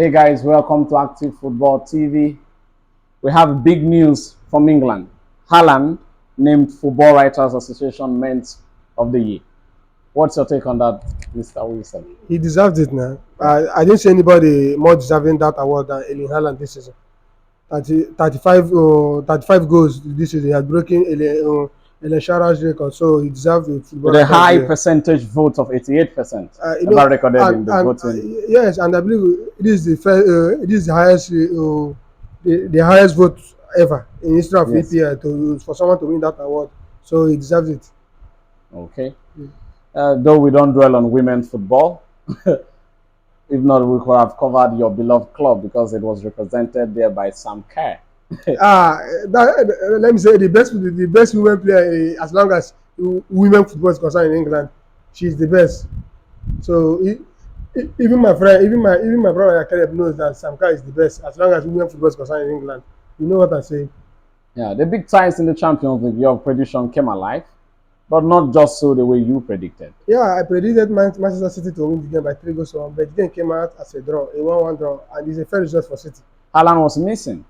Hey guys, welcome to Active Football TV. We have big news from England. Haaland named Football Writers Association Men's of the Year. What's your take on that, Mr. Wilson? He deserved it now. I didn't see anybody more deserving that award than Erling Haaland this season. 35 goals this season. He had broken Ellen Shara's record, so he deserved the Football With a Writers of the high Year. percentage vote of 88%, You ever know, recorded in the and voting. yes, and I believe it is the first, it is the highest, the highest vote ever in history of Yes. EPL for someone to win that award. So he deserves it. Okay. Though we don't dwell on women's football, if not, we could have covered your beloved club because it was represented there by Sam Kerr. Let me say the best women player, as long as women football is concerned in England, she's the best. So even my friend, even my brother Caleb knows that Samka is the best as long as women football is concerned in England. You know what I'm saying? Yeah, the big ties in the Champions League, your prediction came alive, but not just so the way you predicted. Yeah, I predicted Manchester City to win the game by 3 goals to 1, but the game came out as a draw, a 1-1 draw, and it's a fair result for City. Haaland was missing.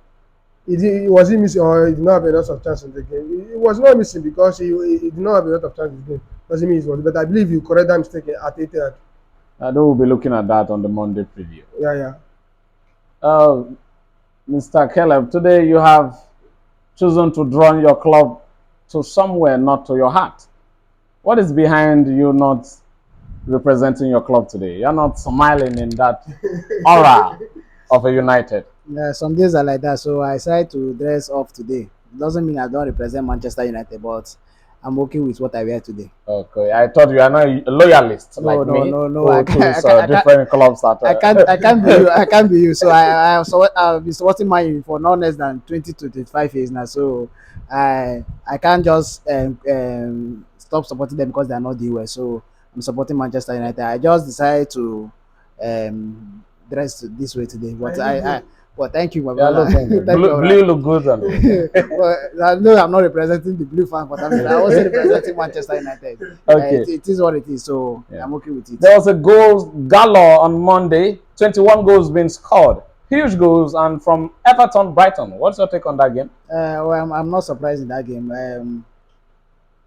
Was he missing or he did not have a lot of chance in the game? He was not missing because he did not have a lot of chance in the game. Doesn't mean it was, but I believe you correct that mistake at Etihad. Though we'll be looking at that on the Monday preview. Yeah, yeah. Uh, Mr. Caleb, today you have chosen to draw your club to somewhere, not to your heart. What is behind you not representing your club today? You're not smiling in that aura of a United. Yeah, some days are like that, so I decided to dress up today. It doesn't mean I don't represent Manchester United, but I'm okay with what I wear today. Okay, I thought you are not a loyalist No, like no, me. no, no. Who choose different clubs that. I can't be you. I can't be you. So I've been supporting Man for not less than 20 to 25 years now. So I can't just stop supporting them because they are not the US. So I'm supporting Manchester United. I just decided to dress this way today, but well, thank you, my Yeah, brother. look, thank you. Thank you, brother. Blue look good on me. Well, I know I'm not representing the blue fan, but I'm also representing Manchester United. Okay. It is what it is, so Yeah. I'm okay with it. There was a goal galore on Monday. 21 goals being scored. Huge goals, and from Everton Brighton. What's your take on that game? Well, I'm not surprised in that game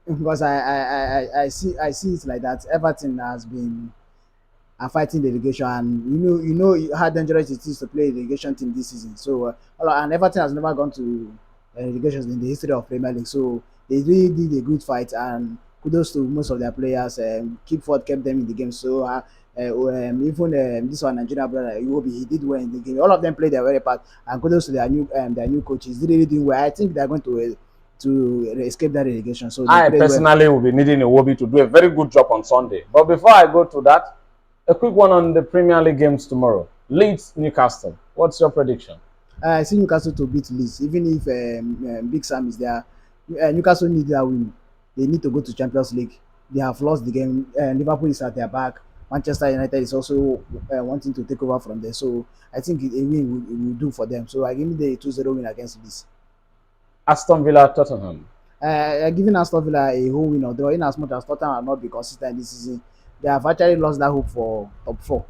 because I see it like that. Everton has been fighting the relegation, and you know how dangerous it is to play a relegation team this season. So and Everton has never gone to relegations in the history of Premier League. So they really did a good fight, and kudos to most of their players. Keepford kept them in the game. So even this one Nigerian brother Iwobi, he did well in the game. All of them played their very part, and kudos to their new coaches. They really doing well. I think they are going to escape that relegation. So I personally will be needing Iwobi to do a very good job on Sunday. But before I go to that, a quick one on the Premier League games tomorrow. Leeds, Newcastle. What's your prediction? I see Newcastle to beat Leeds, even if Big Sam is there. Newcastle need that win. They need to go to Champions League. They have lost the game. Liverpool is at their back. Manchester United is also wanting to take over from there. So I think a win will do for them. So I give me the 2-0 win against Leeds. Aston Villa, Tottenham. Giving Aston Villa a home win or draw, in as much as Tottenham have not been consistent this season, they have actually lost that hope for top 4.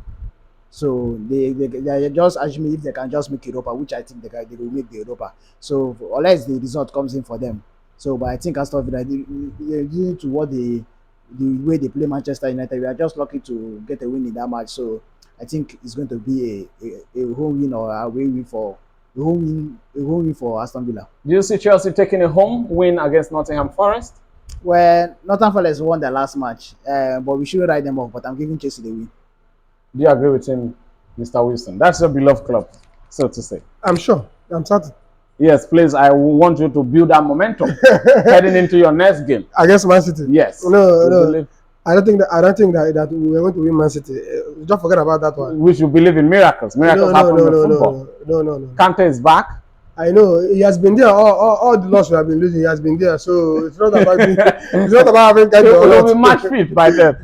So they are just assuming if they can just make Europa, which I think they will make the Europa. So unless the result comes in for them. So but I think Aston Villa, due to what the way they play Manchester United, we are just lucky to get a win in that match. So I think it's going to be a home win or a away win for a home win for Aston Villa. Do you see Chelsea taking a home win against Nottingham Forest? Well, Nottingham Forest won their last match, but we shouldn't write them off. But I'm giving Chelsea the win. Do you agree with him, Mr. Wilson? That's your beloved club, so to say. I'm sure. I'm certain. Yes, please. I want you to build that momentum heading into your next game Against Man City. Yes. No. I don't think that we are going to win Man City. Don't forget about that one. We should believe in miracles. Miracles happen in football. No. Kante is back. I know he has been there. All the loss we have been losing, he has been there. So it's not about it's not about having Kante. We'll be match fit by then.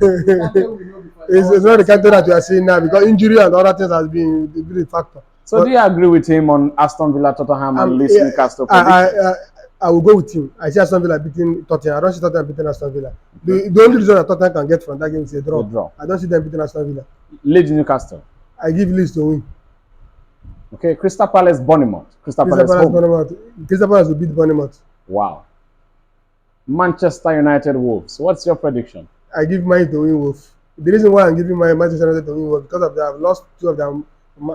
It's not the Kante that we are seeing now because injury and other things has been the big factor. So do you agree with him on Aston Villa, Tottenham, and Leeds, Newcastle? I will go with him. I see Aston Villa beating Tottenham. I don't see Tottenham beating Aston Villa. The only result that Tottenham can get from that game is a draw. I don't see them beating Aston Villa. Leeds, Newcastle. I give Leeds to win. Okay, Crystal Palace, Bournemouth. Crystal Crystal Palace Palace, home. Bournemouth. Crystal Palace will beat Bournemouth. Wow. Manchester United, Wolves. What's your prediction? I give mine to win Wolf. The reason why I'm giving my Manchester United to win Wolf because of they have lost two of their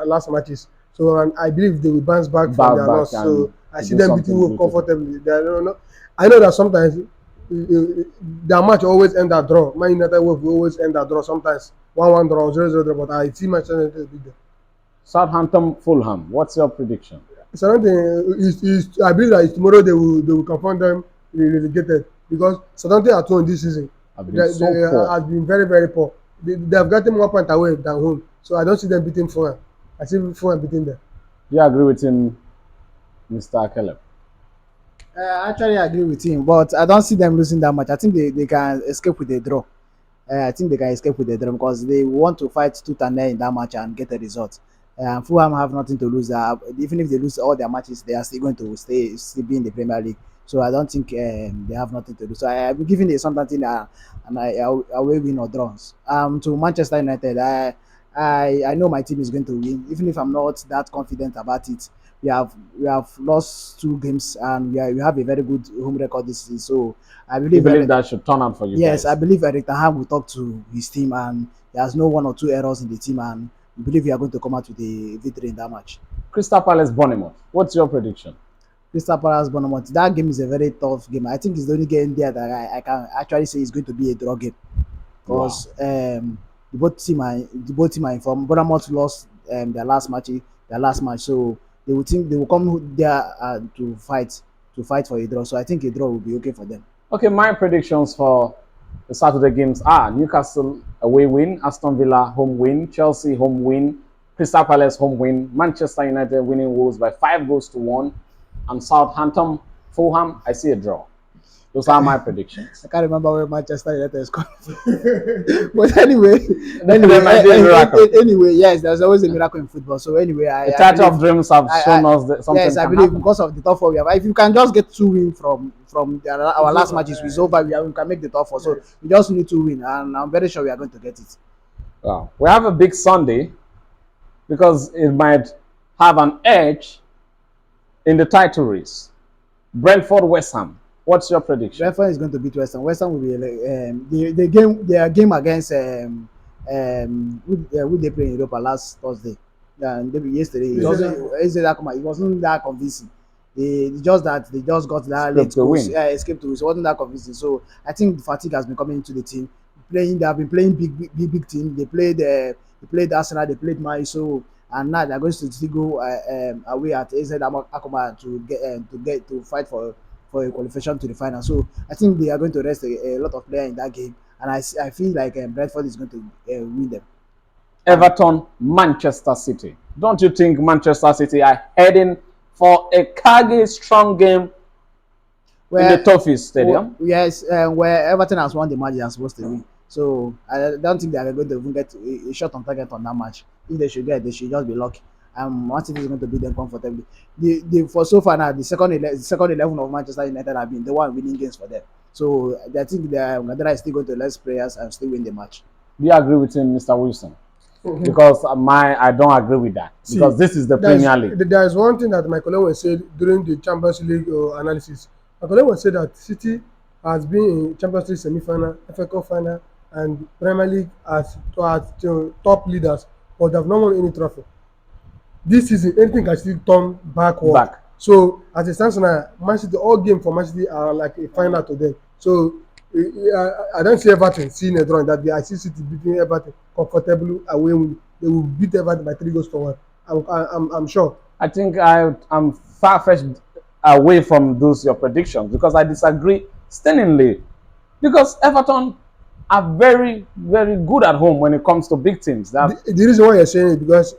last matches. So and I believe they will bounce back from Bounce their back loss. and So I to see do them beating something Wolf beautiful. comfortably. They don't know. I know that sometimes their match always end at draw. Man United Wolf will always end at draw. Sometimes 1-1 draw, 0-0 draw. But I see Manchester United beat them. Southampton, Fulham. What's your prediction? So I I believe that tomorrow they will confront them relegated because Southampton at home this season I've been they so poor. has been very very poor. They have gotten more points away than home, so I don't see them beating Fulham. I see Fulham beating them. Do you agree with him, Mr. Caleb? I actually agree with him, but I don't see them losing that much. I think they can escape with a draw. I think they can escape with a draw because they want to fight tooth and nail in that match and get a result. Fulham have nothing to lose. Even if they lose all their matches, they are still going to still be in the Premier League. So I don't think they have nothing to do. So I'm giving it something and I will win or draws. To Manchester United, I know my team is going to win, even if I'm not that confident about it. We have lost two games and we have a very good home record this season. So I You believe believe that should turn out for you yes, I guys? believe Eric Ten Hag will talk to his team and he has no one or two errors in the team and we believe we are going to come out with a victory in that match. Crystal Palace, Bournemouth. What's your prediction? Crystal Palace Bournemouth. That game is a very tough game. I think it's the only game there that I can actually say is going to be a draw game Wow. because the both team are informed. Bournemouth lost their last match, so they will come there to fight for a draw. So I think a draw will be okay for them. Okay, my predictions for the Saturday games are Newcastle away win, Aston Villa home win, Chelsea home win, Crystal Palace home win, Manchester United winning Wolves by 5 goals to 1, and Southampton, Fulham, I see a draw. Those are my predictions. I can't remember where Manchester United is coming from. But anyway, There might be a miracle. anyway, yes, there's always a miracle in football. So anyway, The I Theatre believe of Dreams have shown us that yes, something I can believe happen. because of the top four we have. If you can just get two wins from our last matches, we over, we can make the top four. So we just need to win, and I'm very sure we are going to get it. Wow. We have a big Sunday because it might have an edge in the title race. Brentford, West Ham. What's your prediction? Brentford is going to beat West Ham. West Ham will be the game their game against who they play in Europa last Thursday. Yesterday it wasn't that convincing. They just got that Script late to goal, win. escape to it. So it wasn't that convincing. So I think the fatigue has been coming into the team. They have been playing big team. They played Arsenal, they played Man. So and now they're going to still go away at AZ Akoma to fight for a qualification to the final. So I think they are going to rest a lot of players in that game, and I feel like Brentford is going to win them. Everton, Manchester City. Don't you think Manchester City are heading for a Cardiff strong game in the toughest stadium? Yes, where Everton has won the match they are supposed to win. So I don't think they are going to even get a shot on target on that match. If they should get, they should just be lucky. Man City is going to beat them comfortably. For so far now, the second 11 of Manchester United have been the one winning games for them. So I think Gadara is still going to less players and still win the match. Do you agree with him, Mr. Wilson? Because I don't agree with that. Because this is the Premier League. There is one thing that my colleague was said during the Champions League analysis. My colleague was said that City has been in Champions League semi-final, FA Cup final, and Premier League as top leaders, but they have not won any trophy. This season, anything can still turn backward. Back. So as it stands now, Man City, all game for Man City are like a final to them. So I don't see Everton seeing a draw in that day. I see City beating Everton comfortably away. They will beat Everton by 3 goals to 1. I'm sure. I think I'm far-fetched away from those your predictions because I disagree stunningly. Because Everton are very, very good at home when it comes to big teams. The reason why you're saying it because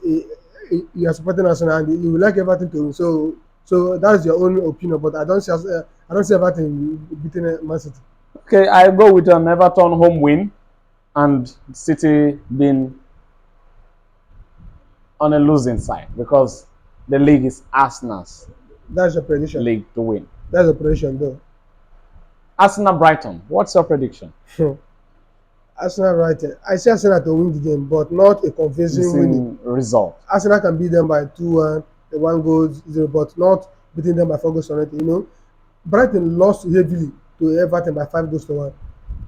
you are supporting Arsenal and you like Everton to win. So that's your own opinion. But I don't see Everton beating Man City. Okay, I go with an Everton home win and City being on a losing side because the league is Arsenal's That's your prediction. league to win. That's your prediction, though. Arsenal Brighton, what's your prediction? Arsenal right. I see Arsenal to win the game, but not a convincing winning. Missing result. Arsenal can beat them by 2-1, the 1 goal, 0, but not beating them by 4 goals or anything. Brighton lost heavily to Everton by 5 goals to 1.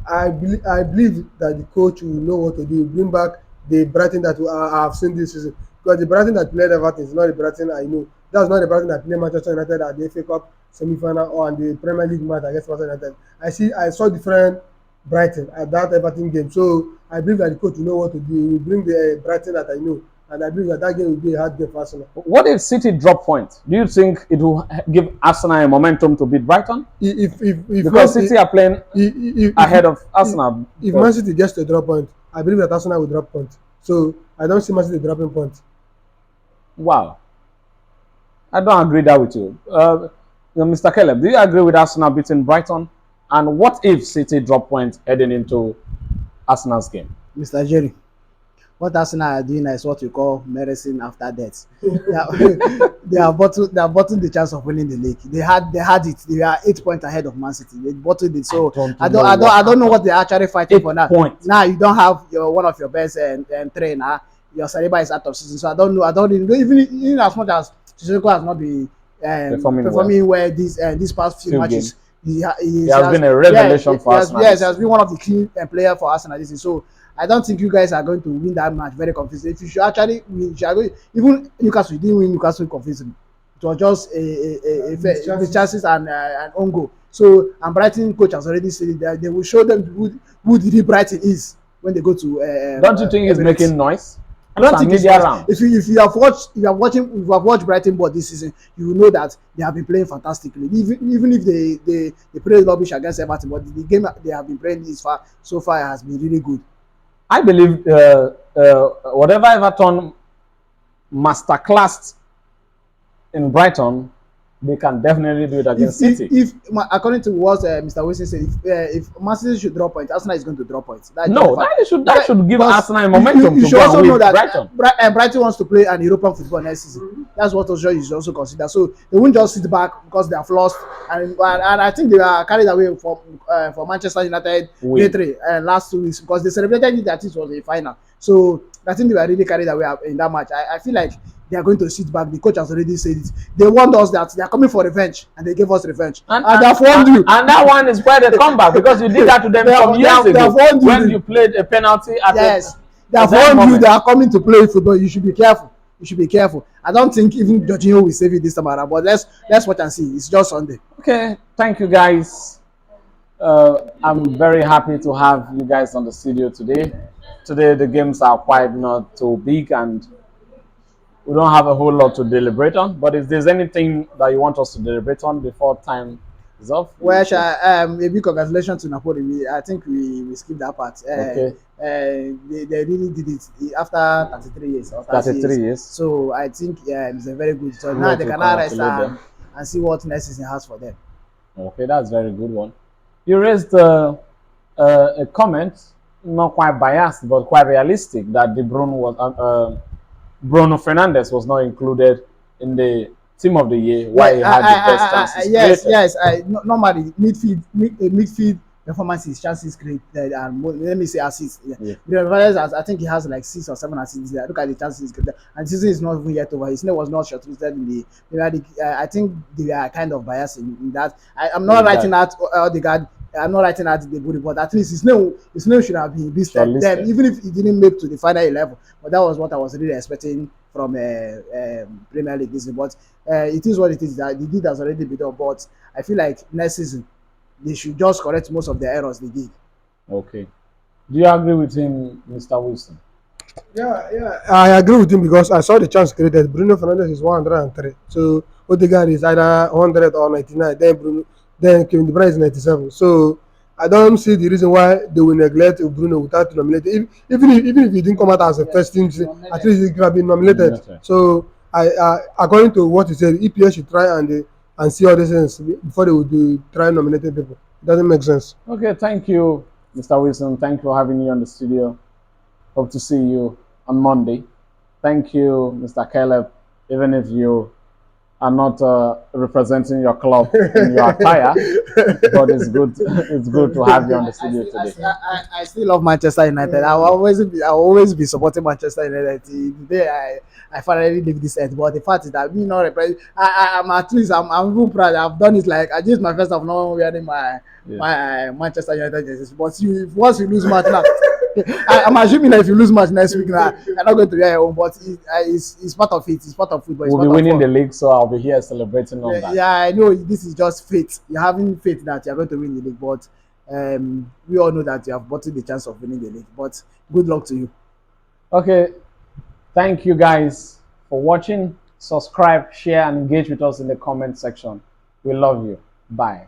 I believe that the coach will know what to do. Bring back the Brighton that I have seen this season. Because the Brighton that played Everton is not the Brighton I know. That's not the Brighton that played Manchester United at the FA Cup semi-final or in the Premier League match against Manchester United. I saw different Brighton at that Everton game. So I believe that the coach will know what to do. He will bring the Brighton that I know. And I believe that that game will be a hard game for Arsenal. What if City drop points? Do you think it will give Arsenal a momentum to beat Brighton? If Because City are playing ahead of Arsenal. If Man City gets to drop point, I believe that Arsenal will drop point. So I don't see Man City dropping point. Wow. I don't agree that with you. Mr. Caleb, do you agree with Arsenal beating Brighton? And what if City drop points heading into Arsenal's game? Mr. Jerry, what Arsenal are doing is what we call medicine after death. They are bottled the chance of winning the league. They had it. They are 8 points ahead of Man City. They bottled it. So I don't know what they're actually fighting for now. Points. Now you don't have one of your best trainer. Your Saliba is out of season. So I don't know. Even as much as Sissoko has not been performing well these past few matches. He has been a revelation for Arsenal. Yes, he has been one of the key players for Arsenal this season. So I don't think you guys are going to win that match very convincingly. If you should actually win, even Newcastle didn't win Newcastle convincingly. It was just the chances and own goal. So and Brighton coach has already said that they will show them who the real Brighton is when they go to. Don't you think he's making noise? I don't think it's if you have watched Brighton board this season, you will know that they have been playing fantastically. Even if they play rubbish against Everton, but the game they have been playing so far has been really good. I believe whatever Everton masterclassed in Brighton, they can definitely do it against City. If according to what Mr. Wilson said, if Man City should drop points, Arsenal is going to drop points. That should give Arsenal a momentum you to should go also and know win that Brighton. Brighton wants to play an European football next season. That's what also you should also consider. So they won't just sit back because they have lost, and I think they are carried away for Manchester United victory last 2 weeks because they celebrated it that it was a final. So I think they were really carried away in that match. I feel like they are going to sit back. The coach has already said it. They warned us that they are coming for revenge, and they gave us revenge. And they have warned you. And that one is where they come back because you did that to them some years ago when you played a penalty at they have warned you. They are coming to play football. You should be careful. You should be careful. I don't think even Jorginho will save it this time around. But let's watch and see. It's just Sunday. Okay, thank you guys. I'm very happy to have you guys on the studio today. Today the games are quite not too big and we don't have a whole lot to deliberate on. But if there's anything that you want us to deliberate on before time is up. Well, a big congratulations to Napoli. I think we skipped that part. Okay. They really did it after 33 years. 33 years. So I think it's a very good. So now they can now rest and see what next season has for them. Okay, that's a very good one. You raised a comment, not quite biased, but quite realistic, that Bruno Fernandes was not included in the team of the year. Why he had the best chances? Yes. Normally midfield performances, chances created, and let me say assists. I think he has like 6 or 7 assists there. Look at the chances created, and the season is not even yet over. His name was not shortlisted in the. I think they are kind of biased in that. I'm not writing out Odegaard. I'm not writing out the body, but at least his name should have been listed. Then, even if he didn't make to the final 11, but that was what I was really expecting from Premier League this season. But it is what it is. That the deed has already been done. But I feel like next season they should just correct most of the errors they did. Okay. Do you agree with him, Mr. Wilson? Yeah. I agree with him because I saw the chance created. Bruno Fernandes is 103. So Odegaard is either 100 or 99. Then Kevin De Bruyne is 97. So I don't see the reason why they will neglect Bruno without nominating. Even if he didn't come out as a first team, at least he could have been nominated. So I according to what he said, EPL should try and see all these things before they would try nominating people. It doesn't make sense. Okay, thank you, Mr. Wilson. Thank you for having me on the studio. Hope to see you on Monday. Thank you, Mr. Caleb. Even if you are not representing your club in your attire, but it's good. It's good to have you on the studio today. I still love Manchester United. I will always be supporting Manchester United till the day I finally leave this earth. But the fact is that me not represent. I'm at least I'm even proud. I've done it like I just my first of not wearing Yeah. my Manchester United jerseys. But once you lose match now, I'm assuming that if you lose match next week now, you're not going to wear your own. But it's part of it. It's part of football. It's We'll be part of winning fun. the league, so I'll be here celebrating on that. Yeah, I know this is just fate. You're having faith that you're going to win the league, but we all know that you have bottled the chance of winning the league. But good luck to you. Okay, thank you guys for watching. Subscribe, share, and engage with us in the comment section. We love you. Bye.